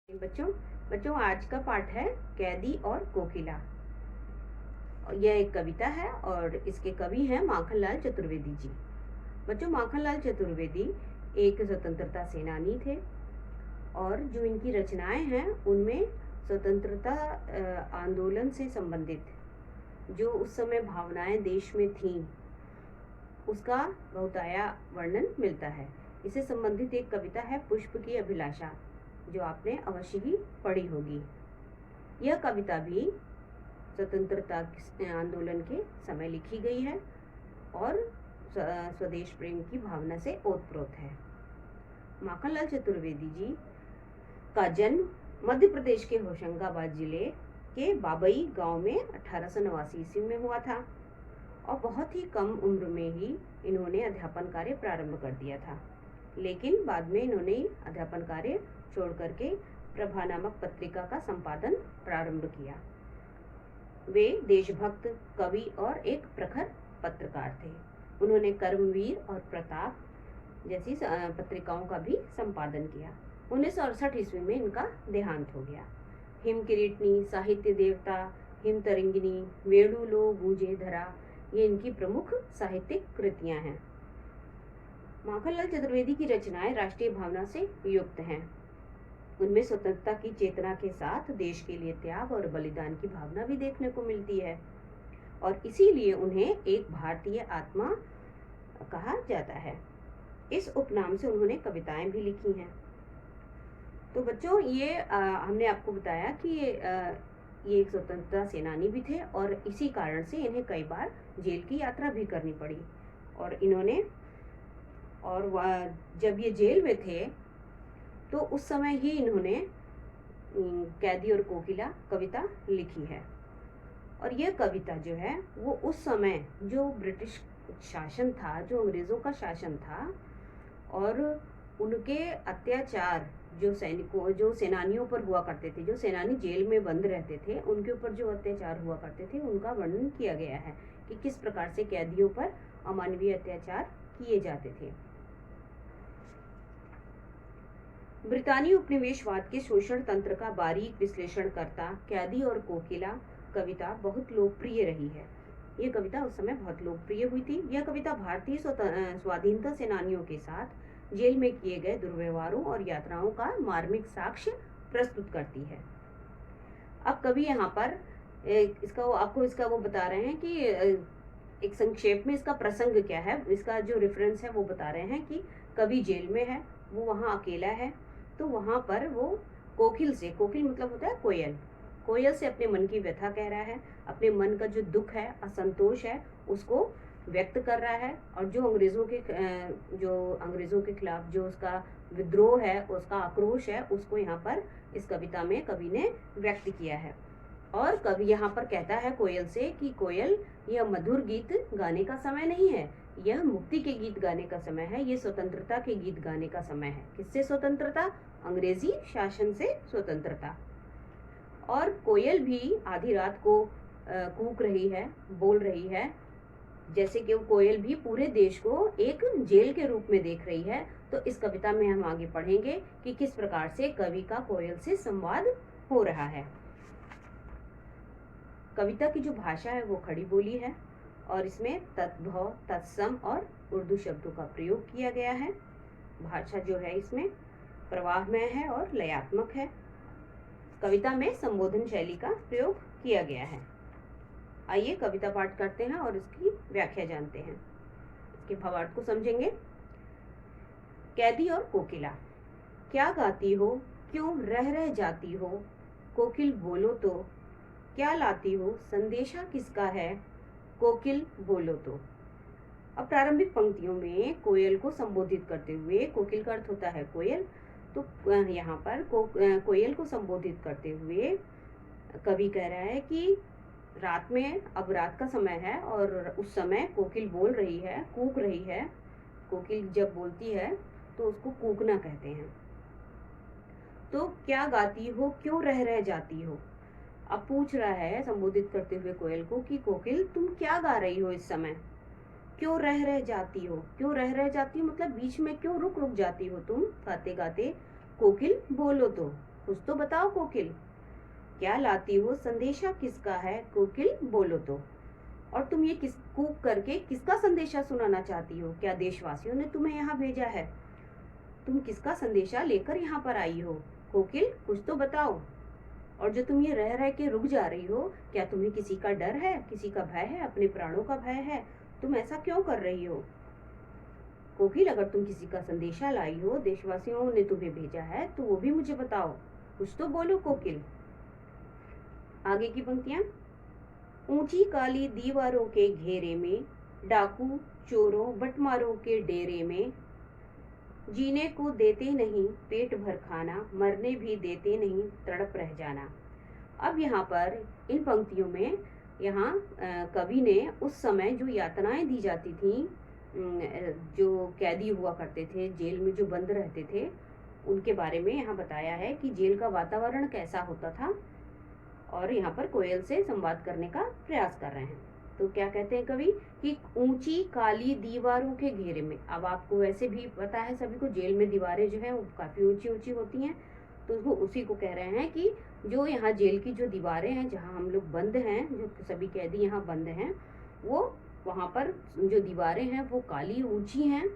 बच्चों बच्चों आज का पाठ है कैदी और कोकिला। यह एक कविता है और इसके कवि हैं माखनलाल चतुर्वेदी जी। बच्चों, माखनलाल चतुर्वेदी एक स्वतंत्रता सेनानी थे और जो इनकी रचनाएं हैं उनमें स्वतंत्रता आंदोलन से संबंधित जो उस समय भावनाएं देश में थीं उसका बहुताया वर्णन मिलता है। इससे संबंधित एक कविता है पुष्प की अभिलाषा, जो आपने अवश्य ही पढ़ी होगी। यह कविता भी स्वतंत्रता आंदोलन के समय लिखी गई है और स्वदेश प्रेम की भावना से ओतप्रोत है। माखनलाल चतुर्वेदी जी का जन्म मध्य प्रदेश के होशंगाबाद जिले के बाबई गांव में 1889 ईस्वी में हुआ था और बहुत ही कम उम्र में ही इन्होंने अध्यापन कार्य प्रारंभ कर दिया था। लेकिन बाद में इन्होंने अध्यापन कार्य छोड़ करके प्रभा नामक पत्रिका का संपादन प्रारंभ किया। वे देशभक्त, कवि और एक प्रखर पत्रकार थे। उन्होंने कर्मवीर और प्रताप जैसी पत्रिकाओं का भी संपादन किया। 1968 ईस्वी में इनका देहांत हो गया। हिम किरीटनी, साहित्य देवता, हिम तरंगिनी, वेणुलो गूंजे धरा, ये इनकी प्रमुख साहित्यिक कृतियां हैं। माखनलाल चतुर्वेदी की रचनाएं राष्ट्रीय भावना से युक्त हैं। उनमें स्वतंत्रता की चेतना के साथ देश के लिए त्याग और बलिदान की भावना भी देखने को मिलती है और इसीलिए उन्हें एक भारतीय आत्मा कहा जाता है। इस उपनाम से उन्होंने कविताएं भी लिखी हैं। तो बच्चों, ये हमने आपको बताया कि ये एक स्वतंत्रता सेनानी भी थे और इसी कारण से इन्हें कई बार जेल की यात्रा भी करनी पड़ी और इन्होंने जब ये जेल में थे तो उस समय ही इन्होंने कैदी और कोकिला कविता लिखी है। और यह कविता जो है वो उस समय जो ब्रिटिश शासन था, जो अंग्रेज़ों का शासन था और उनके अत्याचार जो सेनानियों पर हुआ करते थे, जो सेनानी जेल में बंद रहते थे, उनके ऊपर जो अत्याचार हुआ करते थे उनका वर्णन किया गया है कि किस प्रकार से कैदियों पर अमानवीय अत्याचार किए जाते थे। ब्रितानी उपनिवेशवाद के शोषण तंत्र का बारीक विश्लेषण करता कैदी और कोकिला कविता बहुत लोकप्रिय रही है। ये कविता उस समय बहुत लोकप्रिय हुई थी। यह कविता भारतीय स्वाधीनता सेनानियों के साथ जेल में किए गए दुर्व्यवहारों और यात्राओं का मार्मिक साक्ष्य प्रस्तुत करती है। अब कवि यहाँ पर इसका वो बता रहे हैं कि एक संक्षेप में इसका प्रसंग क्या है, इसका जो रेफरेंस है वो बता रहे हैं कि कवि जेल में है, वो वहाँ अकेला है, तो वहाँ पर वो कोकिल मतलब होता है कोयल से अपने मन की व्यथा कह रहा है, अपने मन का जो दुख है, असंतोष है, उसको व्यक्त कर रहा है और जो अंग्रेज़ों के खिलाफ जो उसका विद्रोह है, उसका आक्रोश है, उसको यहाँ पर इस कविता में कवि ने व्यक्त किया है। और कवि यहाँ पर कहता है कोयल से कि कोयल, यह मधुर गीत गाने का समय नहीं है, यह मुक्ति के गीत गाने का समय है, ये स्वतंत्रता के गीत गाने का समय है। किससे स्वतंत्रता? अंग्रेजी शासन से स्वतंत्रता। और कोयल भी आधी रात को कूक रही है, बोल रही है, जैसे कि कोयल भी पूरे देश को एक जेल के रूप में देख रही है। तो इस कविता में हम आगे पढ़ेंगे कि किस प्रकार से कवि का कोयल से संवाद हो रहा है। कविता की जो भाषा है वो खड़ी बोली है और इसमें तद्भव, तत्सम और उर्दू शब्दों का प्रयोग किया गया है। भाषा जो है इसमें प्रवाहमय है और लयात्मक है। कविता में संबोधन शैली का प्रयोग किया गया है। आइए कविता पाठ करते हैं और इसकी व्याख्या जानते हैं, इसके भावार्थ को समझेंगे। कैदी और कोकिला। क्या गाती हो, क्यों रह रह जाती हो, कोकिल बोलो तो, क्या लाती हो, संदेशा किसका है, कोकिल बोलो तो। अब प्रारंभिक पंक्तियों में कोयल को संबोधित करते हुए, कोकिल का अर्थ होता है कोयल, तो यहाँ पर कोयल को संबोधित करते हुए कवि कह रहा है कि रात में, अब रात का समय है और उस समय कोकिल बोल रही है, कूक रही है। कोकिल जब बोलती है तो उसको कूकना कहते हैं। तो क्या गाती हो, क्यों रह रह जाती हो। अब पूछ रहा है संबोधित करते हुए कोयल को कि कोकिल तुम क्या गा रही हो इस समय, क्यों रह रह जाती हो। क्यों रह रह जाती हो मतलब बीच में क्यों रुक रुक जाती हो तुम गाते गाते। कोकिल बोलो तो, कुछ तो बताओ कोकिल। क्या लाती हो संदेशा किसका है, कोकिल बोलो तो। और तुम ये किस कूक करके किसका संदेशा सुनाना चाहती हो, क्या देशवासियों ने तुम्हें यहाँ भेजा है? तुम किसका संदेशा लेकर यहाँ पर आई हो, कोकिल कुछ तो बताओ। और जो तुम ये रह रह के रुक जा रही हो, क्या तुम्हें किसी का डर है, किसी का भय है, अपने प्राणों का भय है? तुम ऐसा क्यों कर रही हो? कोकिल अगर तुम किसी का संदेशा लाई हो, देशवासियों ने तुम्हें भेजा है, तो वो भी मुझे बताओ, कुछ तो बोलो कोकिल। आगे की पंक्तियां। ऊंची काली दीवारों के घेरे में, डाकू चोरों बटमारों के डेरे में, जीने को देते नहीं पेट भर खाना, मरने भी देते नहीं तड़प रह जाना। अब यहाँ पर इन पंक्तियों में यहाँ कवि ने उस समय जो यातनाएं दी जाती थी, जो कैदी हुआ करते थे, जेल में जो बंद रहते थे, उनके बारे में यहाँ बताया है कि जेल का वातावरण कैसा होता था। और यहाँ पर कोयल से संवाद करने का प्रयास कर रहे हैं। तो क्या कहते हैं कवि कि ऊंची काली दीवारों के घेरे में। अब आपको वैसे भी पता है सभी को, जेल में दीवारें जो है वो काफी ऊंची ऊंची होती हैं। तो उसको उसी को कह रहे हैं कि जो यहाँ जेल की जो दीवारें हैं, जहाँ हम लोग बंद हैं, जो सभी कैदी यहाँ बंद हैं, वो वहां पर जो दीवारें हैं वो काली ऊंची हैं,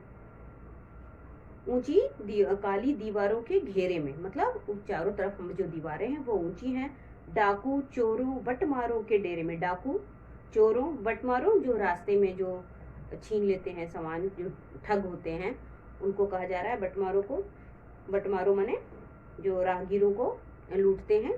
काली दीवारों के घेरे में, मतलब चारों तरफ हम जो दीवारें हैं वो ऊंची हैं। डाकू चोरों बटमारों के डेरे में, डाकू चोरों बटमारों जो रास्ते में जो छीन लेते हैं सामान, जो ठग होते हैं, उनको कहा जा रहा है बटमारों को। बटमारों माने जो राहगीरों को लूटते हैं।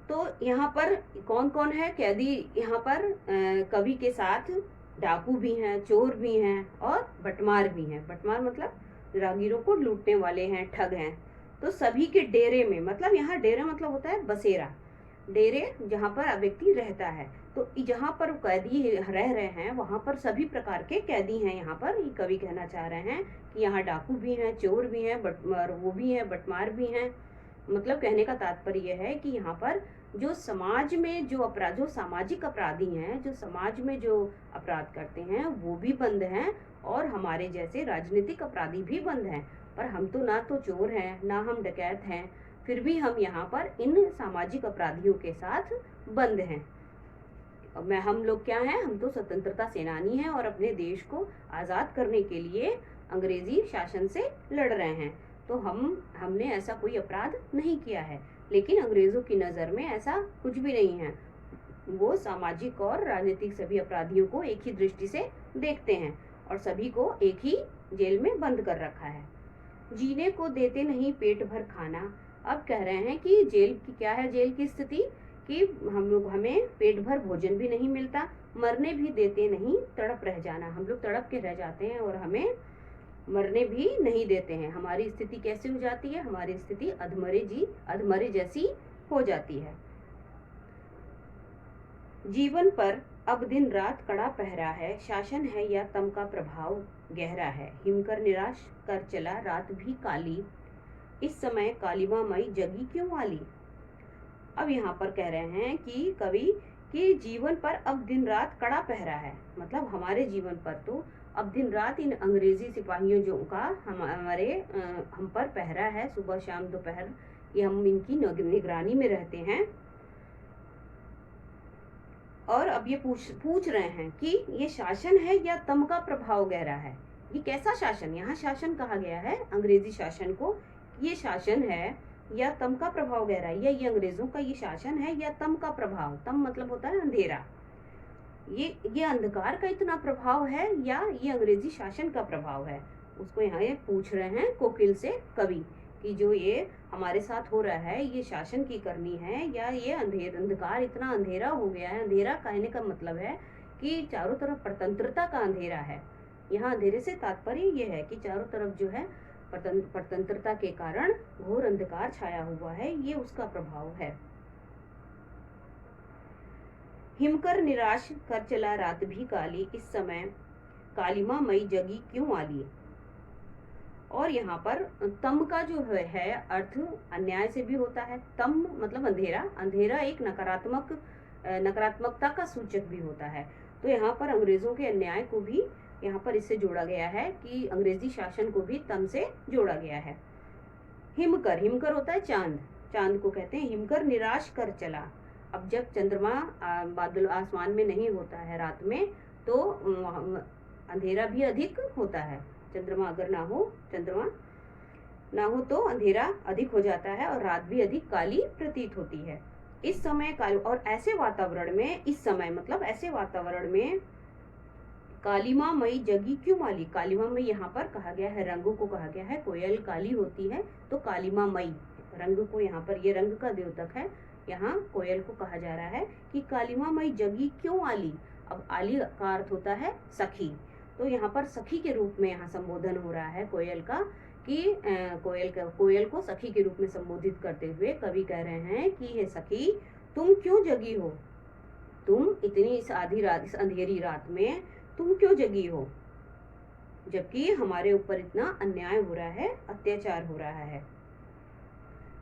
तो यहाँ पर कौन कौन है कैदी? यहाँ पर कवि के साथ डाकू भी हैं, चोर भी हैं और बटमार भी हैं। बटमार मतलब राहगीरों को लूटने वाले हैं, ठग हैं। तो सभी के डेरे में, मतलब यहाँ डेरा मतलब होता है बसेरा, डेरे जहाँ पर व्यक्ति रहता है। तो जहाँ पर कैदी रह रहे हैं वहां पर सभी प्रकार के कैदी हैं। यहाँ पर ये कवि कहना चाह रहे हैं कि यहाँ डाकू भी हैं, चोर भी हैं, वो भी हैं, बटमार भी हैं। मतलब कहने का तात्पर्य यह है कि यहाँ पर जो समाज में जो अपराध, जो सामाजिक अपराधी हैं, जो समाज में जो अपराध करते हैं वो भी बंद हैं, और हमारे जैसे राजनीतिक अपराधी भी बंद हैं। पर हम तो ना तो चोर हैं, ना हम डकैत हैं, फिर भी हम यहाँ पर इन सामाजिक अपराधियों के साथ बंद हैं। हम लोग क्या हैं? हम तो स्वतंत्रता सेनानी हैं और अपने देश को आज़ाद करने के लिए अंग्रेजी शासन से लड़ रहे हैं। तो हमने ऐसा कोई अपराध नहीं किया है, लेकिन अंग्रेजों की नज़र में ऐसा कुछ भी नहीं है। वो सामाजिक और राजनीतिक सभी अपराधियों को एक ही दृष्टि से देखते हैं और सभी को एक ही जेल में बंद कर रखा है। जीने को देते नहीं पेट भर खाना। अब कह रहे हैं कि जेल की क्या है, जेल की स्थिति कि हमें पेट भर भोजन भी नहीं मिलता, मरने भी देते नहीं तड़प रह जाना। हम लोग तड़प के रह जाते हैं और हमें मरने भी नहीं देते हैं। हमारी स्थिति कैसे हो जाती है? हमारी स्थिति अधमरे जैसी हो जाती है। जीवन पर अब दिन रात कड़ा पहरा है, शासन है या तम का प्रभाव गहरा है। हिमकर निराश कर चला रात भी काली, इस समय कालिमा मई जगी क्यों वाली। अब यहाँ पर कह रहे हैं कि कवि कि जीवन पर अब दिन रात कड़ा पहरा है, मतलब हमारे जीवन पर तो अब दिन रात इन अंग्रेजी सिपाहियों जो का हम पर पहरा है, सुबह शाम दोपहर, ये हम इनकी निगरानी में रहते हैं। और अब ये पूछ रहे हैं कि ये शासन है या तम का प्रभाव गहरा है। ये कैसा शासन? यहाँ शासन कहा गया है अंग्रेजी शासन को, ये शासन है या तम का प्रभाव गहरा है, या ये अंग्रेजों का ये शासन है या तम का प्रभाव। तम मतलब होता है अंधेरा। ये अंधकार का इतना प्रभाव है या ये अंग्रेजी शासन का प्रभाव है, उसको यहाँ ये पूछ रहे हैं कोकिल से कवि कि जो ये हमारे साथ हो रहा है ये शासन की करनी है या ये अंधकार इतना अंधेरा हो गया है। अंधेरा कहने का मतलब है कि चारों तरफ परतंत्रता का अंधेरा है। यहाँ अंधेरे से तात्पर्य ये है कि चारों तरफ जो है परतंत्रता के कारण घोर अंधकार छाया हुआ है, ये उसका प्रभाव है। हिमकर निराश कर चला रात भी काली, इस समय कालिमा मई जगी क्यों आली। और यहाँ पर तम का जो है अर्थ अन्याय से भी होता है। तम मतलब अंधेरा, अंधेरा एक नकारात्मकता का सूचक भी होता है। तो यहाँ पर अंग्रेजों के अन्याय को भी यहाँ पर इससे जोड़ा गया है कि अंग्रेजी शासन को भी तम से जोड़ा गया है। हिमकर, हिमकर होता है चांद, चांद को कहते हैं हिमकर निराश कर चला। अब जब चंद्रमा बादल आसमान में नहीं होता है रात में, तो अंधेरा भी अधिक होता है। चंद्रमा अगर ना हो, चंद्रमा ना हो तो अंधेरा अधिक हो जाता है और रात भी अधिक काली प्रतीत होती है। इस समय काल और ऐसे वातावरण में, इस समय मतलब ऐसे वातावरण में कालिमा मई जगी क्यों माली। कालिमा मई यहाँ पर कहा गया है, रंगों को कहा गया है। कोयल काली होती है तो कालिमा मई रंग को, यहाँ पर ये रंग का द्योतक है। यहाँ कोयल को कहा जा रहा है कि कालिमा मई जगी क्यों आली। अब आली का अर्थ होता है सखी, तो यहाँ पर सखी के रूप में यहाँ संबोधन हो रहा है कोयल का, कि कोयल को सखी के रूप में संबोधित करते हुए कवि कह रहे हैं कि हे सखी, तुम क्यों जगी हो, तुम इतनी इस आधी रात, इस अंधेरी रात में तुम क्यों जगी हो, जबकि हमारे ऊपर इतना अन्याय हो रहा है, अत्याचार हो रहा है।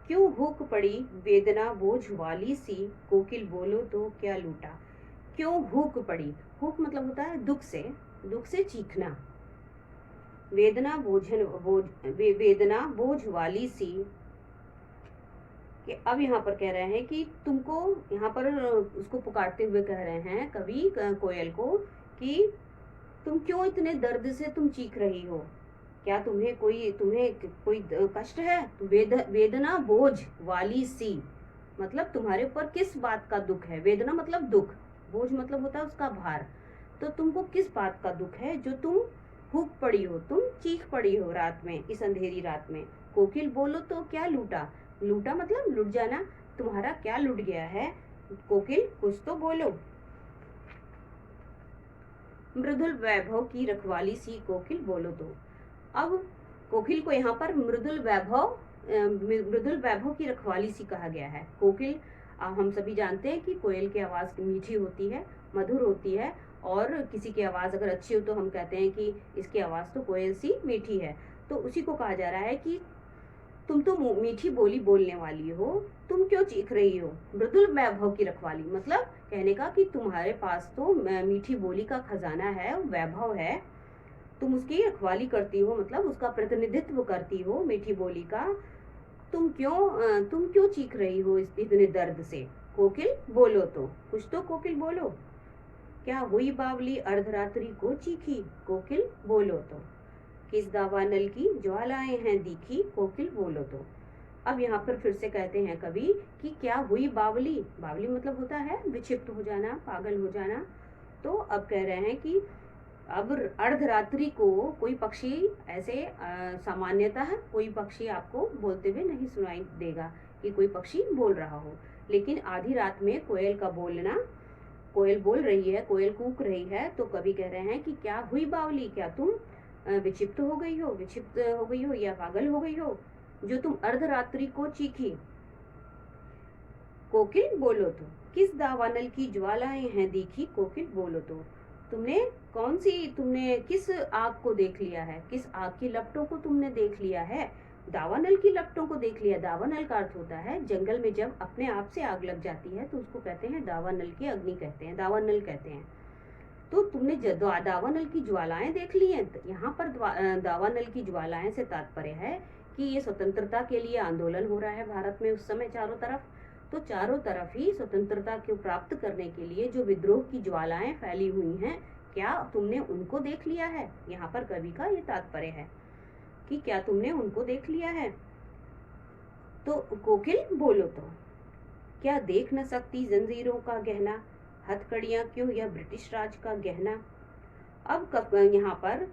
क्यों हुक पड़ी वेदना बोझ वाली सी, कोकिल बोलो तो क्या लूटा। क्यों हुक पड़ी, हुक मतलब होता है दुख से चीखना। वेदना वेदना बोझ वाली सी, कि अब यहाँ पर कह रहे हैं कि तुमको, यहाँ पर उसको पुकारते हुए कह रहे हैं कवि कोयल को कि तुम क्यों इतने दर्द से तुम चीख रही हो, क्या तुम्हें कोई कष्ट है। वेदना बोझ वाली सी मतलब तुम्हारे ऊपर किस बात का दुख है। वेदना मतलब दुख, बोझ मतलब होता है उसका भार। तो तुमको किस बात का दुख है जो तुम हुक पड़ी हो, तुम चीख पड़ी हो रात में, इस अंधेरी रात में। कोकिल बोलो तो क्या लूटा, लूटा मतलब लुट जाना, तुम्हारा क्या लुट गया है, कोकिल कुछ तो बोलो। मृदुल वैभव की रखवाली सी, कोकिल बोलो तो। अब कोकिल को यहाँ पर मृदुल वैभव की रखवाली सी कहा गया है। कोकिल, हम सभी जानते हैं कि कोयल की आवाज़ मीठी होती है, मधुर होती है, और किसी की आवाज़ अगर अच्छी हो तो हम कहते हैं कि इसकी आवाज़ तो कोयल सी मीठी है। तो उसी को कहा जा रहा है कि तुम तो मीठी बोली बोलने वाली हो, तुम क्यों चीख रही हो। मृदुल वैभव की रखवाली मतलब कहने का कि तुम्हारे पास तो मीठी बोली का खजाना है, वैभव है, तुम उसकी रखवाली करती हो, मतलब उसका प्रतिनिधित्व करती हो मीठी बोली का। तुम क्यों चीख रही हो इतने दर्द से, कोकिल बोलो तो, कुछ तो कोकिल बोलो। क्या हुई बावली अर्धरात्रि को चीखी, कोकिल बोलो तो। किस दावानल की ज्वालाएं हैं दिखी, कोकिल बोलो तो। अब यहाँ पर फिर से कहते हैं कवि कि क्या हुई बावली, बावली मतलब होता है विक्षिप्त हो जाना, पागल हो जाना। तो अब कह रहे हैं कि अब अर्धरात्रि को कोई पक्षी ऐसे सामान्यतः कोई पक्षी आपको बोलते हुए नहीं सुनाई देगा कि कोई पक्षी बोल रहा हो, लेकिन आधी रात में कोयल का बोलना, कोयल बोल रही है, कोयल कूक रही है, तो कवि कह रहे हैं कि क्या हुई बावली, क्या तुम विक्षिप्त हो गई हो या पागल हो गई हो, जो तुम अर्धरात्रि को चीखी। कोकिल बोलो तो। किस दावानल की ज्वालाएं हैं दिखी, कोकिल बोलो तो। तुमने किस आग को देख लिया है, किस आग की लपटों को तुमने देख लिया है। दावानल की लपटों को देख लिया, दावानल का अर्थ होता है जंगल में जब अपने आप से आग लग जाती है तो उसको कहते हैं दावानल की अग्नि कहते हैं, दावानल कहते हैं। तो तुमने दावानल की ज्वालाएं देख ली हैं। यहाँ पर दावानल की ज्वालाएं से तात्पर्य है कि ये स्वतंत्रता के लिए आंदोलन हो रहा है भारत में उस समय चारों तरफ। तो चारों तरफ ही स्वतंत्रता को प्राप्त करने के लिए जो विद्रोह की ज्वालाएं फैली हुई हैं, क्या तुमने उनको देख लिया है। यहाँ पर कवि का ये तात्पर्य है कि क्या तुमने उनको देख लिया है। तो कोकिल बोलो तो। क्या देख न सकती जंजीरों का गहना, हथकड़ियां क्यों यह ब्रिटिश राज का गहना। अब यहाँ पर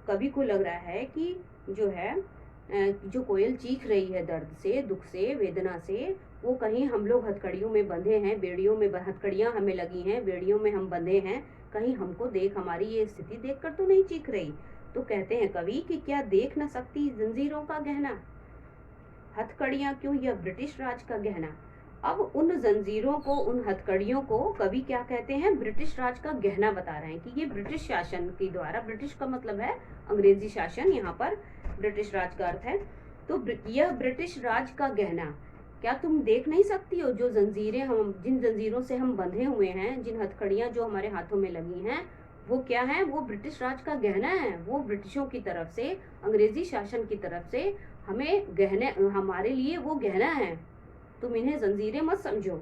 कवि को लग रहा है कि जो कोयल चीख रही है दर्द से, दुख से, वेदना से, वो कहीं हम लोग हथकड़ियों में बंधे हैं, बेड़ियों में हथकड़ियां हमें लगी हैं, बेड़ियों में हम बंधे हैं, कहीं हमको हमारी ये स्थिति देखकर तो नहीं चीख रही। तो कहते हैं कवि कि क्या देख न सकती जंजीरों का गहना, हथकड़ियां क्यों यह ब्रिटिश राज का गहना। अब उन जंजीरों को, उन हथकड़ियों को कवि क्या कहते हैं, ब्रिटिश राज का गहना बता रहे हैं कि ये ब्रिटिश शासन के द्वारा, ब्रिटिश का मतलब है अंग्रेजी शासन, यहाँ पर ब्रिटिश राज का अर्थ है। तो यह ब्रिटिश राज का गहना, क्या तुम देख नहीं सकती हो जो जंजीरें जिन जंजीरों से हम बंधे हुए हैं, जिन हथकड़ियां जो हमारे हाथों में लगी हैं, वो क्या है, वो ब्रिटिश राज का गहना है। वो ब्रिटिशों की तरफ से, अंग्रेजी शासन की तरफ से हमें गहने, हमारे लिए वो गहना है। तुम इन्हें जंजीरें मत समझो,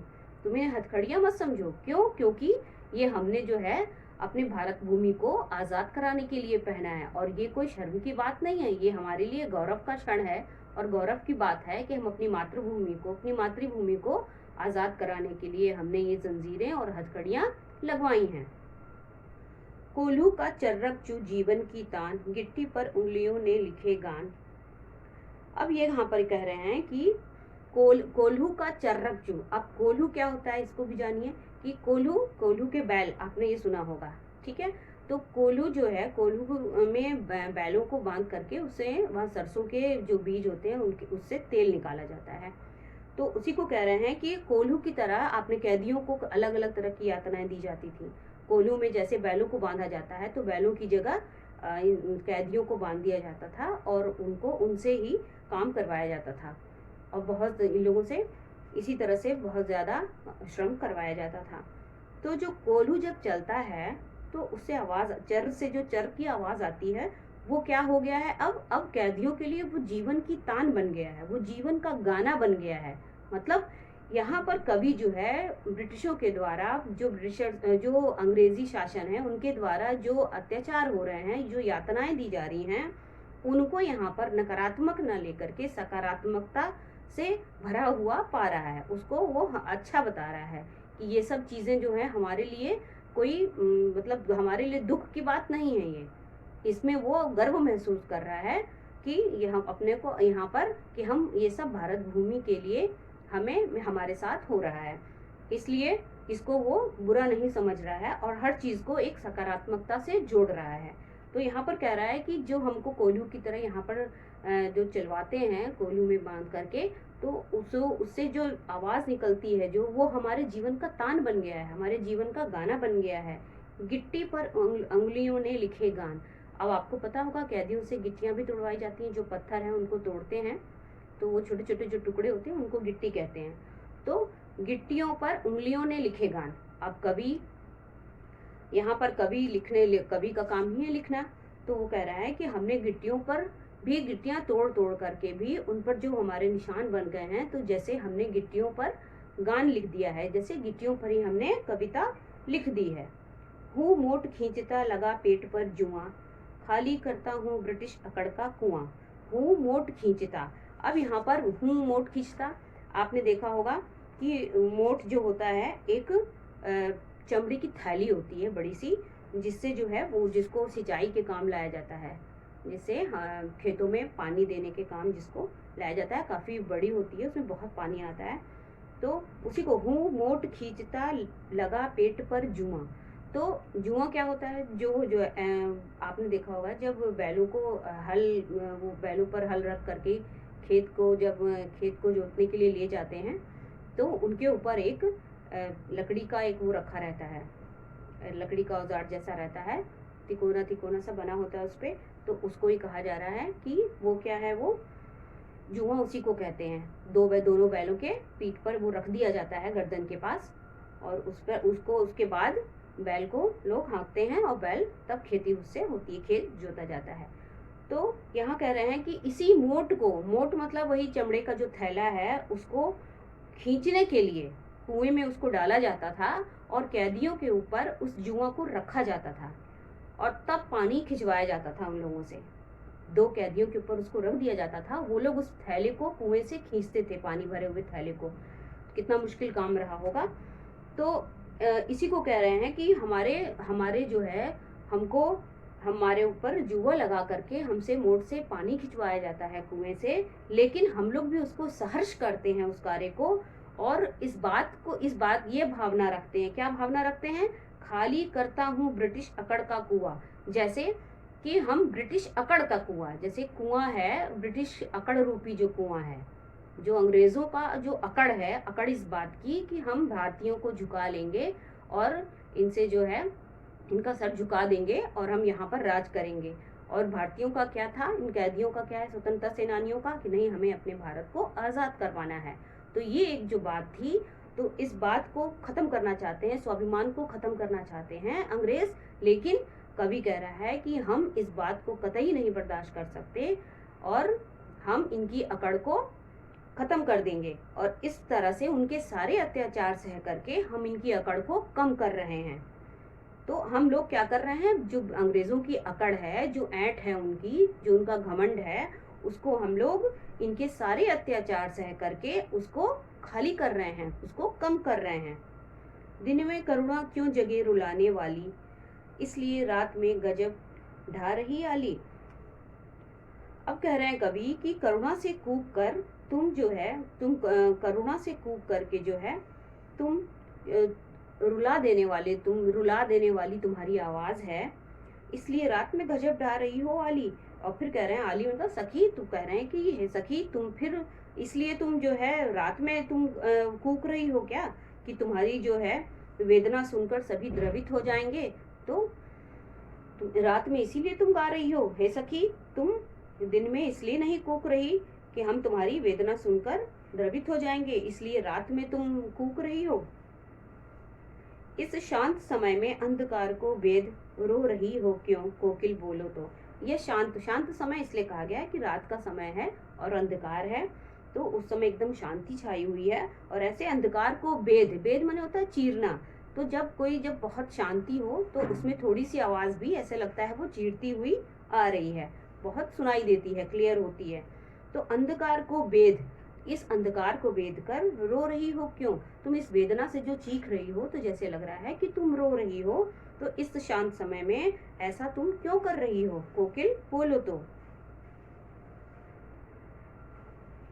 तुम इन्हें हथकड़ियाँ मत समझो। क्यों? क्योंकि ये हमने जो है अपनी भारत भूमि को आज़ाद कराने के लिए पहना है, और ये कोई शर्म की बात नहीं है, ये हमारे लिए गौरव का क्षण है और गौरव की बात है कि हम अपनी मातृभूमि को, अपनी मातृभूमि को आज़ाद कराने के लिए हमने ये जंजीरें और हथकड़ियाँ लगवाई हैं। कोल्हू का चर्रक चू जीवन की तान, गिट्टी पर उंगलियों ने लिखे गान। अब ये यहाँ पर कह रहे हैं कि कोल्हू का चर्रक चू। अब कोल्हू क्या होता है इसको भी जानिए कि कोल्हू के बैल, आपने ये सुना होगा, ठीक है। तो कोल्हू जो है, कोल्हू में बैलों को बांध करके उससे वहाँ सरसों के जो बीज होते हैं उनके उससे तेल निकाला जाता है। तो उसी को कह रहे हैं कि कोल्हू की तरह आपने कैदियों को अलग अलग तरह की यातनाएं दी जाती थी। कोल्हू में जैसे बैलों को बांधा जाता है तो बैलों की जगह कैदियों को बांध दिया जाता था और उनको उनसे ही काम करवाया जाता था, और बहुत इन लोगों से इसी तरह से बहुत ज़्यादा श्रम करवाया जाता था। तो जो कोल्हू जब चलता है तो उससे आवाज़, चर से जो चर की आवाज़ आती है वो क्या हो गया है, अब कैदियों के लिए वो जीवन की तान बन गया है, वो जीवन का गाना बन गया है। मतलब यहाँ पर कवि जो है ब्रिटिशों के द्वारा, जो अंग्रेजी शासन है उनके द्वारा जो अत्याचार हो रहे हैं, जो यातनाएं दी जा रही हैं, उनको यहाँ पर नकारात्मक न लेकर के सकारात्मकता से भरा हुआ पा रहा है, उसको वो अच्छा बता रहा है कि ये सब चीज़ें जो है हमारे लिए कोई मतलब हमारे लिए दुख की बात नहीं है। ये इसमें वो गर्व महसूस कर रहा है कि ये हम अपने को यहाँ पर कि हम ये सब भारत भूमि के लिए हमें हमारे साथ हो रहा है, इसलिए इसको वो बुरा नहीं समझ रहा है और हर चीज़ को एक सकारात्मकता से जोड़ रहा है। तो यहाँ पर कह रहा है कि जो हमको कोल्हू की तरह यहाँ पर जो चलवाते हैं कोल्हू में बांध करके, तो उससे जो आवाज़ निकलती है जो, वो हमारे जीवन का तान बन गया है, हमारे जीवन का गाना बन गया है। गिट्टी पर उंगलियों ने लिखे गान। अब आपको पता होगा कैदियों से गिट्टियाँ भी तोड़वाई जाती हैं, जो पत्थर हैं उनको तोड़ते हैं तो वो छोटे छोटे जो टुकड़े होते हैं उनको गिट्टी कहते हैं। तो गिट्टियों पर उंगलियों ने लिखे गान। अब कवि यहाँ पर कवि का काम ही है लिखना, तो वो कह रहा है कि हमने गिट्टियों पर भी गिट्टियाँ तोड़ तोड़ करके भी उन पर जो हमारे निशान बन गए हैं, तो जैसे हमने गिट्टियों पर गान लिख दिया है, जैसे गिट्टियों पर ही हमने कविता लिख दी है। हूँ मोट खींचता लगा पेट पर जुआ, खाली करता हूँ ब्रिटिश अकड़ का कुआं। हूँ मोट खींचता। अब यहाँ पर हूँ मोट खींचता, आपने देखा होगा कि मोट जो होता है एक चमड़ी की थैली होती है बड़ी सी, जिससे जो है वो जिसको सिंचाई के काम लाया जाता है, जिससे खेतों में पानी देने के काम जिसको लाया जाता है, काफ़ी बड़ी होती है, उसमें बहुत पानी आता है। तो उसी को हूँ मोट खींचता लगा पेट पर जुआ। तो जुआ क्या होता है, जो आपने देखा होगा जब बैलों को वो बैलों पर हल रख करके खेत को जोतने के लिए ले जाते हैं, तो उनके ऊपर एक लकड़ी का एक वो रखा रहता है, लकड़ी का औजार जैसा रहता है, तिकोना तिकोना सा बना होता है उस पर, तो उसको ही कहा जा रहा है कि वो क्या है, वो जुआ उसी को कहते हैं। दोनों बैलों के पीठ पर वो रख दिया जाता है गर्दन के पास, और उस पर उसके बाद बैल को लोग हाँकते हैं और बैल तब खेती उससे होती है, खेत जोता जाता है। तो यहाँ कह रहे हैं कि इसी मोट मतलब वही चमड़े का जो थैला है, उसको खींचने के लिए कुएं में उसको डाला जाता था और कैदियों के ऊपर उस जुआ को रखा जाता था और तब पानी खिंचवाया जाता था उन लोगों से। 2 कैदियों के ऊपर उसको रख दिया जाता था, वो लोग उस थैले को कुएं से खींचते थे, पानी भरे हुए थैले को। कितना मुश्किल काम रहा होगा। तो इसी को कह रहे हैं कि हमारे जो है हमको हमारे ऊपर जुआ लगा करके हमसे मोट से पानी खिंचवाया जाता है कुएं से, लेकिन हम लोग भी उसको सहर्ष करते हैं उस कार्य को, और ये भावना रखते हैं। क्या भावना रखते हैं? खाली करता हूँ ब्रिटिश अकड़ का कुआं। जैसे कि हम ब्रिटिश अकड़ का कुआं, जैसे कुआं है ब्रिटिश अकड़ रूपी जो कुआं है, जो अंग्रेजों का जो अकड़ है, अकड़ इस बात की कि हम भारतीयों को झुका लेंगे और इनसे जो है इनका सर झुका देंगे और हम यहाँ पर राज करेंगे। और भारतीयों का क्या था, इन कैदियों का क्या है, स्वतंत्रता सेनानियों का, कि नहीं हमें अपने भारत को आज़ाद करवाना है। तो ये एक जो बात थी, तो इस बात को ख़त्म करना चाहते हैं, स्वाभिमान को ख़त्म करना चाहते हैं अंग्रेज़। लेकिन कवि कह रहा है कि हम इस बात को कतई नहीं बर्दाश्त कर सकते और हम इनकी अकड़ को खत्म कर देंगे और इस तरह से उनके सारे अत्याचार सह करके हम इनकी अकड़ को कम कर रहे हैं। तो हम लोग क्या कर रहे हैं, जो अंग्रेजों की अकड़ है, जो ऐंठ है उनकी, जो उनका घमंड है, उसको हम लोग इनके सारे अत्याचार सह करके उसको खाली कर रहे हैं, उसको कम कर रहे हैं। दिन में करुणा क्यों जगे रुलाने वाली, इसलिए रात में गजब ढा रही आली। अब कह रहे हैं कवि कि करुणा से कूक कर तुम जो है, तुम करुणा से कूक करके जो है तुम रुला देने वाली तुम्हारी आवाज है, इसलिए रात में गजब ढा रही हो आली। और फिर कह रहे हैं आली मतलब सखी, तू कह रहे हैं कि हे सखी तुम फिर इसलिए तुम जो है रात में तुम कूक रही हो क्या, कि तुम्हारी जो है वेदना सुनकर सभी द्रवित हो जाएंगे, तो रात में इसीलिए तुम गा रही हो। हे सखी तुम दिन में इसलिए नहीं कूक रही कि हम तुम्हारी वेदना सुनकर द्रवित हो जाएंगे, इसलिए रात में तुम कूक रही हो। इस शांत समय में अंधकार को वेद रो रही हो क्यों, कोकिल बोलो तो। यह शांत समय इसलिए कहा गया है कि रात का समय है और अंधकार है, तो उस समय एकदम शांति छाई हुई है। और ऐसे अंधकार को वेद माने होता है चीरना, तो जब बहुत शांति हो तो उसमें थोड़ी सी आवाज भी ऐसे लगता है वो चीरती हुई आ रही है, बहुत सुनाई देती है, क्लियर होती है। तो अंधकार को वेद, इस अंधकार को वेद कर रो रही हो क्यों, तुम इस वेदना से जो चीख रही हो तो जैसे लग रहा है कि तुम रो रही हो, तो इस शांत समय में ऐसा तुम क्यों कर रही हो, कोकिल बोलो तो।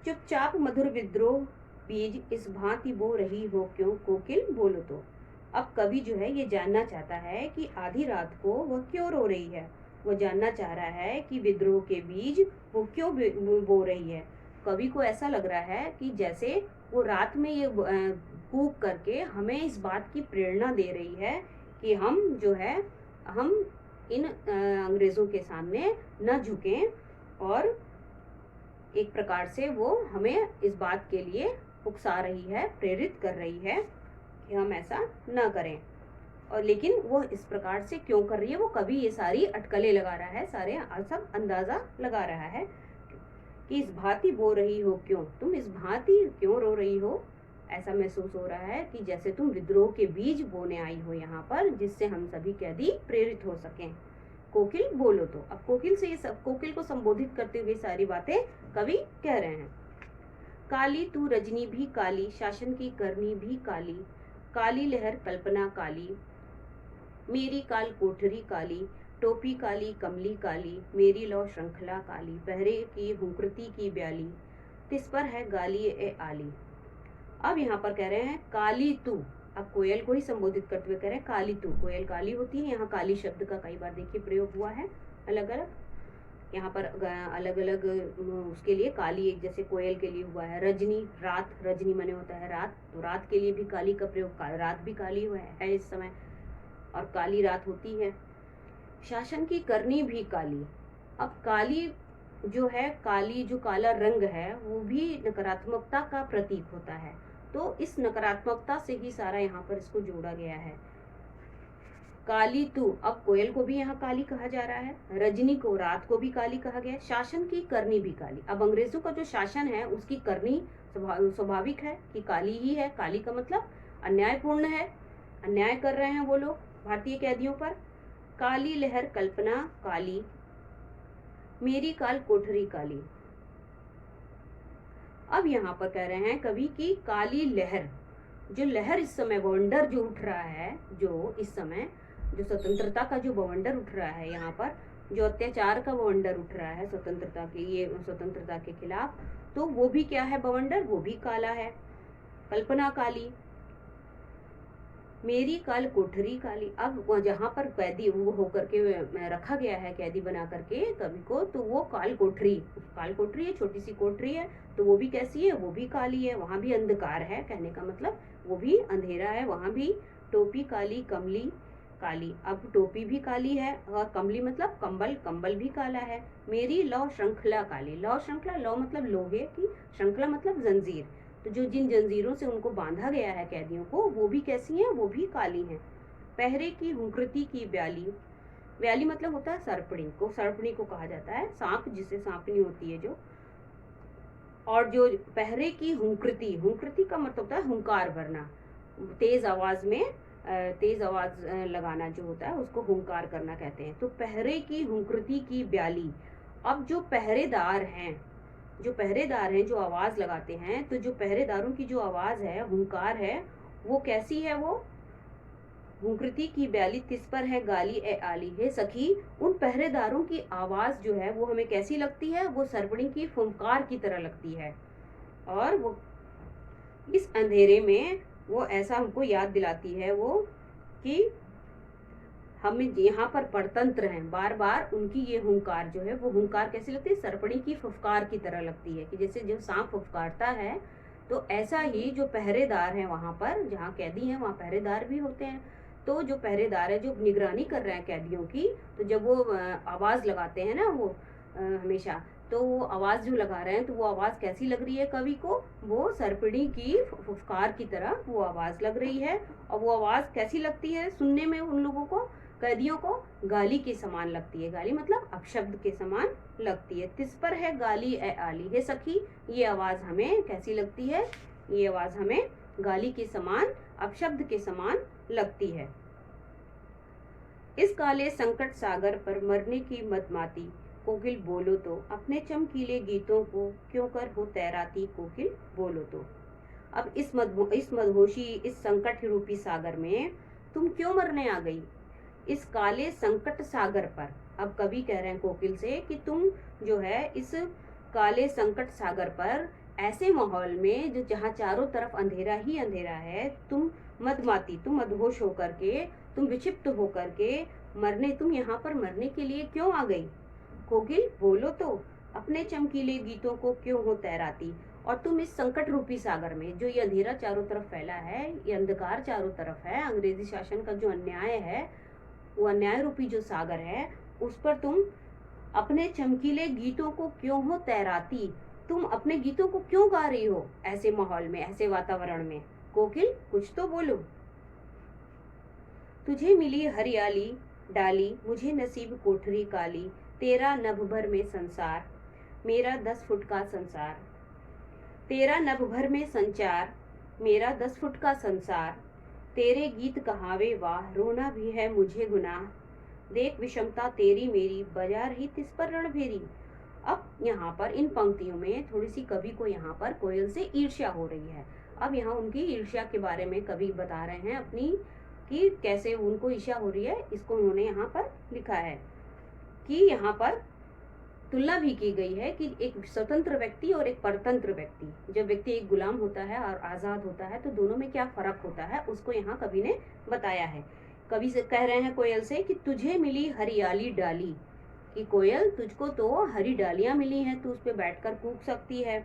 चुपचाप मधुर विद्रोह बीज इस भांति बो रही हो क्यों, कोकिल बोलो तो। अब कवि जो है ये जानना चाहता है कि आधी रात को वह क्यों रो रही है, वो जानना चाह रहा है कि विद्रोह के बीज वो क्यों बो रही है। कवि को ऐसा लग रहा है कि जैसे वो रात में ये कूक करके हमें इस बात की प्रेरणा दे रही है कि हम जो है हम इन अंग्रेजों के सामने न झुकें, और एक प्रकार से वो हमें इस बात के लिए उकसा रही है, प्रेरित कर रही है कि हम ऐसा न करें। और लेकिन वो इस प्रकार से क्यों कर रही है, वो कवि ये सारी अटकलें लगा रहा है, सारे सब अंदाजा लगा रहा है कि इस भांति बो रही हो क्यों, तुम इस भांति क्यों रो रही हो। ऐसा महसूस हो रहा है कि जैसे तुम विद्रोह के बीज बोने आई हो यहाँ पर, जिससे हम सभी कैदी प्रेरित हो सकें, कोकिल बोलो तो। अब कोकिल से ये सब, कोकिल को संबोधित करते हुए सारी बातें कवि कह रहे हैं। काली तू रजनी भी काली, शासन की करनी भी काली, काली लहर कल्पना काली, मेरी काल कोठरी काली, टोपी काली कमली काली, मेरी लौ श्रृंखला काली, पहरे की हुंकृति की ब्याली, तिस पर है गाली ए आली। अब यहाँ पर कह रहे हैं काली तू, अब कोयल को ही संबोधित करते हुए कह रहे हैं काली तू। कोयल काली होती है, यहाँ काली शब्द का कई बार देखिए प्रयोग हुआ है अलग अलग, यहाँ पर अलग अलग उसके लिए काली एक जैसे कोयल के लिए हुआ है। रजनी रात, रजनी माने होता है रात, तो रात के लिए भी काली का प्रयोग, रात भी काली है इस समय और काली रात होती है। शासन की करनी भी काली, अब काली जो है, काली जो काला रंग है वो भी नकारात्मकता का प्रतीक होता है, तो इस नकारात्मकता से ही सारा यहाँ पर इसको जोड़ा गया है। काली तू, अब कोयल को भी यहाँ काली कहा जा रहा है, रजनी को, रात को भी काली कहा गया है, शासन की करनी भी काली। अब अंग्रेजों का जो शासन है उसकी करनी स्वाभाविक है कि काली ही है, काली का मतलब अन्यायपूर्ण है, अन्याय कर रहे हैं वो लोग भारतीय कैदियों पर। काली लहर कल्पना काली, मेरी काल कोठरी काली। अब यहाँ पर कह रहे हैं कवि की काली लहर, जो लहर इस समय बवंडर जो उठ रहा है, जो इस समय जो स्वतंत्रता का जो बवंडर उठ रहा है, यहाँ पर जो अत्याचार का बवंडर उठ रहा है स्वतंत्रता के, ये स्वतंत्रता के खिलाफ, तो वो भी क्या है बवंडर, वो भी काला है, कल्पना काली, मेरी काल कोठरी काली। अब जहाँ पर कैदी वो होकर के रखा गया है, कैदी बना करके कवि को, तो वो काल कोठरी है, छोटी सी कोठरी है, तो वो भी कैसी है, वो भी काली है, वहां भी अंधकार है, कहने का मतलब वो भी अंधेरा है वहां भी। टोपी काली कमली काली, अब टोपी भी काली है और कमली मतलब कंबल, कंबल भी काला है। मेरी लौ श्रृंखला काली, लौ श्रृंखला, लौ मतलब लोहे की, श्रृंखला मतलब जंजीर, तो जो जिन जंजीरों से उनको बांधा गया है कैदियों को, वो भी कैसी हैं, वो भी काली हैं। पहरे की हुंकृति की ब्याली, ब्याली मतलब होता है सर्पणी को, सर्पणी को कहा जाता है, सांप जिसे सांपनी होती है जो, और जो पहरे की हुंकृति, हुंकृति का मतलब होता है हुंकार भरना, तेज आवाज में तेज आवाज लगाना जो होता है उसको हुंकार करना कहते हैं। तो पहरे की हुंकृति की ब्याली। अब जो पहरेदार हैं, जो पहरेदार हैं जो आवाज लगाते हैं, तो जो पहरेदारों की जो आवाज है, हुंकार है, वो कैसी है? वो हुंकृति की ब्याली तिस पर है गाली ए आली। हे सखी, उन पहरेदारों की आवाज जो है वो हमें कैसी लगती है? वो सरपणी की फुंकार की तरह लगती है। और वो इस अंधेरे में वो ऐसा हमको याद दिलाती है वो कि हम यहाँ पर परतंत्र हैं। बार बार उनकी ये हुंकार जो है वो हुंकार कैसी लगती है? सरपणी की फुफकार की तरह लगती है, कि जैसे जो सांप फुफकारता है, तो ऐसा ही जो पहरेदार हैं वहां पर, जहाँ कैदी हैं वहाँ पहरेदार भी होते हैं। तो जो पहरेदार है जो निगरानी कर रहे हैं कैदियों की, तो जब वो आवाज लगाते हैं ना वो हमेशा, तो वो आवाज जो लगा रहे हैं तो वो आवाज कैसी लग रही है कवि को? वो सरपणी की फुफकार की तरह वो आवाज लग रही है। और वो आवाज कैसी लगती है सुनने में? उन लोगों को, कैदियों को, गाली के समान लगती है। गाली मतलब अपशब्द के समान लगती है। तिस पर है गाली ए आली। हे सखी, ये आवाज हमें कैसी लगती है? ये आवाज हमें गाली के समान, अपशब्द के समान लगती है। इस काले संकट सागर पर मरने की मदमाती, कोकिल बोलो तो अपने चमकीले गीतों को क्यों कर हो तैराती, कोकिल बोलो तो। अब इस मदहोशी, इस संकट रूपी सागर में तुम क्यों मरने आ गई? इस काले संकट सागर पर। अब कवि कह रहे हैं कोकिल से कि तुम जो है इस काले संकट सागर पर, ऐसे माहौल में जो जहाँ चारों तरफ अंधेरा ही अंधेरा है, तुम मदमाती, तुम मदहोश होकर के, तुम विक्षिप्त होकर के मरने, तुम यहाँ पर मरने के लिए क्यों आ गई? कोकिल बोलो तो अपने चमकीले गीतों को क्यों हो तैराती। और तुम इस संकट रूपी सागर में, जो ये अंधेरा चारों तरफ फैला है, ये अंधकार चारों तरफ है, अंग्रेजी शासन का जो अन्याय है, वो अन्याय रूपी जो सागर है, उस पर तुम अपने चमकीले गीतों को क्यों हो तैराती। तुम अपने गीतों को क्यों गा रही हो ऐसे माहौल में, ऐसे वातावरण में? कोकिल कुछ तो बोलो। तुझे मिली हरियाली डाली, मुझे नसीब कोठरी काली, तेरा नभ भर में संसार, मेरा 10 फुट का संसार। तेरा नभ भर में संचार, मेरा 10 फुट का संसार। तेरे गीत कहावे वाह, रोना भी है मुझे गुनाह, देख विषमता तेरी मेरी, बजा रही तिस पर रणभेरी। अब यहाँ पर इन पंक्तियों में थोड़ी सी कवि को यहाँ पर कोयल से ईर्ष्या हो रही है। अब यहाँ उनकी ईर्ष्या के बारे में कवि बता रहे हैं अपनी, कि कैसे उनको ईर्ष्या हो रही है। इसको उन्होंने यहाँ पर लिखा है कि यहाँ पर तुलना भी की गई है कि एक स्वतंत्र व्यक्ति और एक परतंत्र व्यक्ति, जब व्यक्ति एक गुलाम होता है और आजाद होता है, तो दोनों में क्या फर्क होता है, उसको यहाँ कवि ने बताया है। कवि से कह रहे हैं कोयल से कि तुझे मिली हरियाली डाली, कि कोयल तुझको तो हरी डालियां मिली हैं, तू उस पर बैठकर कूक सकती है।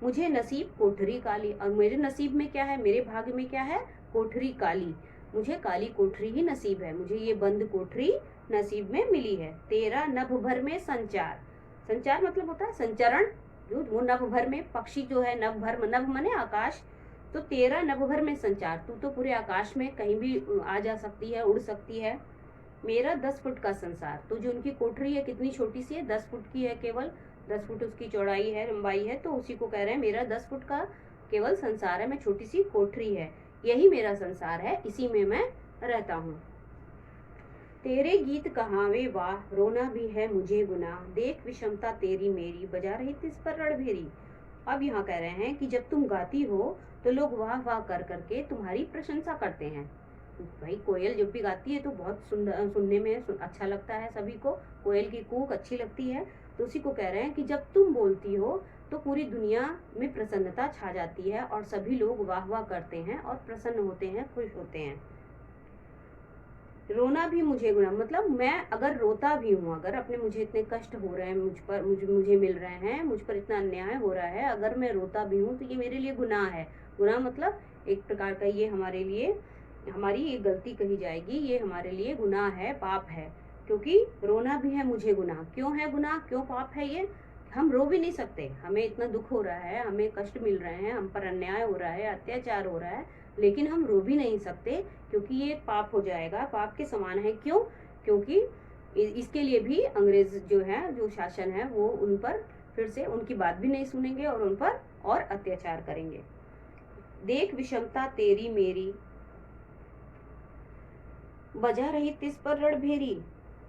मुझे नसीब कोठरी काली, और मेरे नसीब में क्या है, मेरे भाग्य में क्या है? कोठरी काली, मुझे काली कोठरी ही नसीब है, मुझे ये बंद कोठरी नसीब में मिली है। तेरा नभ भर में संचार, संचार मतलब होता है संचरण, जो वो नभ भर में, पक्षी जो है नभ भर, नभ मने आकाश, तो तेरा नभ भर में संचार, तू तो पूरे आकाश में कहीं भी आ जा सकती है, उड़ सकती है। मेरा 10 फुट का संसार, तो जो उनकी कोठरी है कितनी छोटी सी है, 10 फुट की है केवल, 10 फुट उसकी चौड़ाई है, लंबाई है, तो उसी को कह रहे हैं मेरा 10 फुट का केवल संसार है, मैं छोटी सी कोठरी है, यही मेरा संसार है, इसी में मैं रहता हूँ। तेरे गीत कहावे वाह, रोना भी है मुझे गुनाह, देख विषमता तेरी मेरी, बजा रही तिस पर रणभेरी। अब यहाँ कह रहे हैं कि जब तुम गाती हो तो लोग वाह वाह कर करके तुम्हारी प्रशंसा करते हैं। भाई कोयल जब भी गाती है तो बहुत सुंदर, सुनने में अच्छा लगता है सभी को, कोयल की कूक अच्छी लगती है। तो उसी को कह रहे हैं कि जब तुम बोलती हो तो पूरी दुनिया में प्रसन्नता छा जाती है और सभी लोग वाह वाह करते हैं और प्रसन्न होते हैं, खुश होते हैं। रोना भी मुझे गुनाह, मतलब मैं अगर रोता भी हूँ, अगर अपने मुझे इतने कष्ट हो रहे हैं, मुझे मिल रहे हैं, मुझ पर इतना अन्याय हो रहा है, अगर मैं रोता भी हूँ तो ये मेरे लिए गुनाह है। गुनाह मतलब एक प्रकार का ये हमारे लिए, हमारी ये गलती कही जाएगी, ये हमारे लिए गुनाह है, पाप है, क्योंकि रोना भी है मुझे गुनाह। क्यों है गुनाह, क्यों पाप है ये? हम रो भी नहीं सकते, हमें इतना दुख हो रहा है, हमें कष्ट मिल रहे हैं, हम पर अन्याय हो रहा है, अत्याचार हो रहा है, लेकिन हम रो भी नहीं सकते, क्योंकि ये पाप हो जाएगा, पाप के समान है। क्यों? क्योंकि इसके लिए भी अंग्रेज जो है, जो शासन है, वो उन पर फिर से उनकी बात भी नहीं सुनेंगे और उन पर और अत्याचार करेंगे। देख विषमता तेरी मेरी, बजा रही तिस पर रणभेरी।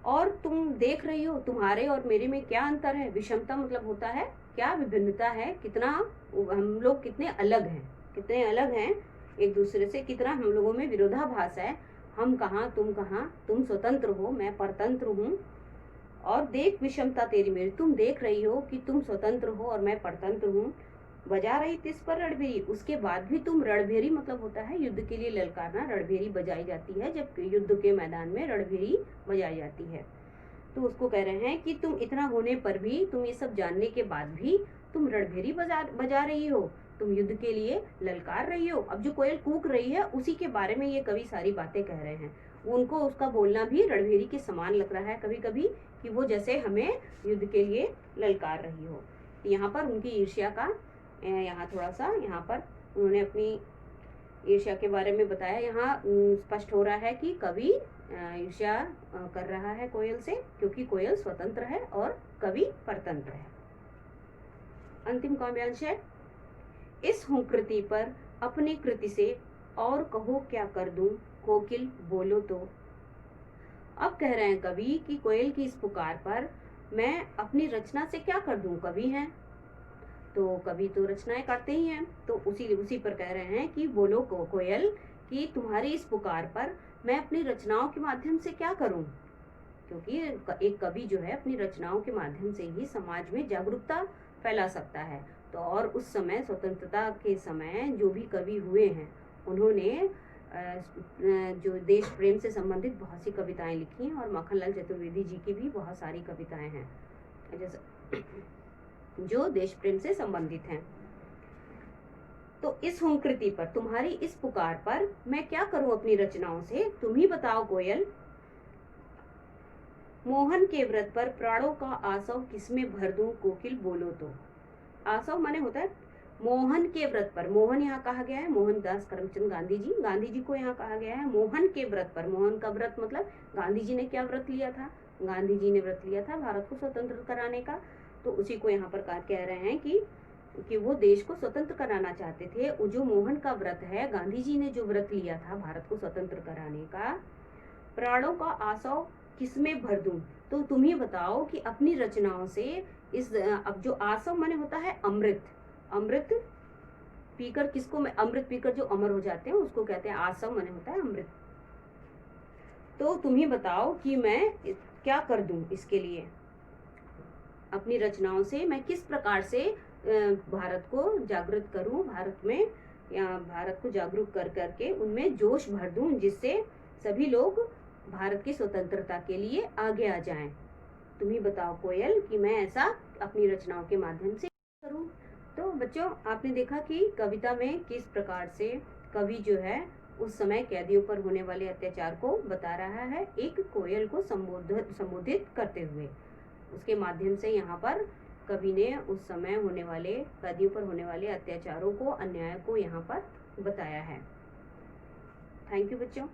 और तुम देख रही हो तुम्हारे और मेरे में क्या अंतर है। विषमता मतलब होता है क्या विभिन्नता है, कितना हम लोग कितने अलग हैं, कितने अलग हैं एक दूसरे से, कितना हम लोगों में विरोधाभास है। हम कहाँ, तुम स्वतंत्र हो, मैं परतंत्र हूँ। और देख विषमता तेरी मेरी, तुम देख रही हो कि तुम स्वतंत्र हो और मैं परतंत्र हूँ। बजा रही तिस पर रणभेरी, उसके बाद भी तुम, रणभेरी मतलब होता है युद्ध के लिए ललकारना। रणभेरी बजाई जाती है जब युद्ध के मैदान में रणभेरी बजाई जाती है। तो उसको कह रहे हैं कि तुम इतना होने पर भी, तुम ये सब जानने के बाद भी तुम रणभेरी बजा रही हो, तुम युद्ध के लिए ललकार रही हो। अब जो कोयल कूक रही है उसी के बारे में ये कवि सारी बातें कह रहे हैं। उनको उसका बोलना भी रणभेरी के समान लग रहा है कभी कभी, कि वो जैसे हमें युद्ध के लिए ललकार रही हो। यहाँ पर उनकी ईर्ष्या का, यहाँ थोड़ा सा, यहाँ पर उन्होंने अपनी ईर्ष्या के बारे में बताया। यहाँ स्पष्ट हो रहा है कि कवि ईर्ष्या कर रहा है कोयल से, क्योंकि कोयल स्वतंत्र है और कवि परतंत्र है। अंतिम काव्यांश है, इस हूँ कृति पर अपनी कृति से और कहो क्या कर दूं, कोकिल बोलो तो। अब कह रहे हैं कवि कि कोयल की इस पुकार पर मैं अपनी रचना से क्या कर दूं। कवि हैं तो कवि तो रचनाएं करते ही हैं, तो उसी पर कह रहे हैं कि बोलो कोयल कि तुम्हारी इस पुकार पर मैं अपनी रचनाओं के माध्यम से क्या करूं। क्योंकि एक कवि जो है अपनी रचनाओं के माध्यम से ही समाज में जागरूकता फैला सकता है। तो और उस समय स्वतंत्रता के समय जो भी कवि हुए हैं उन्होंने जो देश प्रेम से संबंधित बहुत सी कविताएं लिखी हैं, और माखनलाल चतुर्वेदी जी की भी बहुत सारी कविताएं हैं जैसे जो देश प्रेम से संबंधित हैं। तो इस हूँ कृति पर, तुम्हारी इस पुकार पर मैं क्या करूं अपनी रचनाओं से, तुम ही बताओ कोयल। मोहन के व्रत पर प्राणों का आसव किसमें भर दूं, कोकिल बोलो तो। आसव माने होता है मोहन के व्रत पर। मोहन यहाँ कहा गया है मोहनदास करमचंद गांधी जी को यहाँ कहा गया है मोहन के व्रत पर। मोहन का व्रत मतलब गांधी जी ने क्या व्रत लिया था, गांधी जी ने व्रत लिया था भारत को स्वतंत्र कराने का। तो उसी को यहाँ पर कह रहे हैं कि वो देश को स्वतंत्र कराना चाहते थे। वो जो मोहन का व्रत है, गांधी जी ने जो व्रत लिया था भारत को स्वतंत्र कराने का, प्राणों का आसव किसमें भर दूं, तो तुम ही बताओ कि अपनी रचनाओं से इस, अब जो आसव माने होता है अमृत, अमृत पीकर किसको, मैं अमृत पीकर जो अमर हो जाते हैं उसको कहते हैं आसव, माने होता है अमृत। तो तुम ही बताओ कि मैं क्या कर दूं इसके लिए, अपनी रचनाओं से मैं किस प्रकार से भारत को जागृत करूं, भारत में या भारत को जागरूक कर करके उनमें जोश भर दूं, जिससे सभी लोग भारत की स्वतंत्रता के लिए आगे आ जाएं। तुम ही बताओ कोयल कि मैं ऐसा अपनी रचनाओं के माध्यम से करूं। तो बच्चों, आपने देखा कि कविता में किस प्रकार से कवि जो है उस समय कैदियों पर होने वाले अत्याचार को बता रहा है, एक कोयल को संबोधित करते हुए। उसके माध्यम से यहाँ पर कवि ने उस समय होने वाले, कैदियों पर होने वाले अत्याचारों को, अन्याय को यहाँ पर बताया है। थैंक यू बच्चों।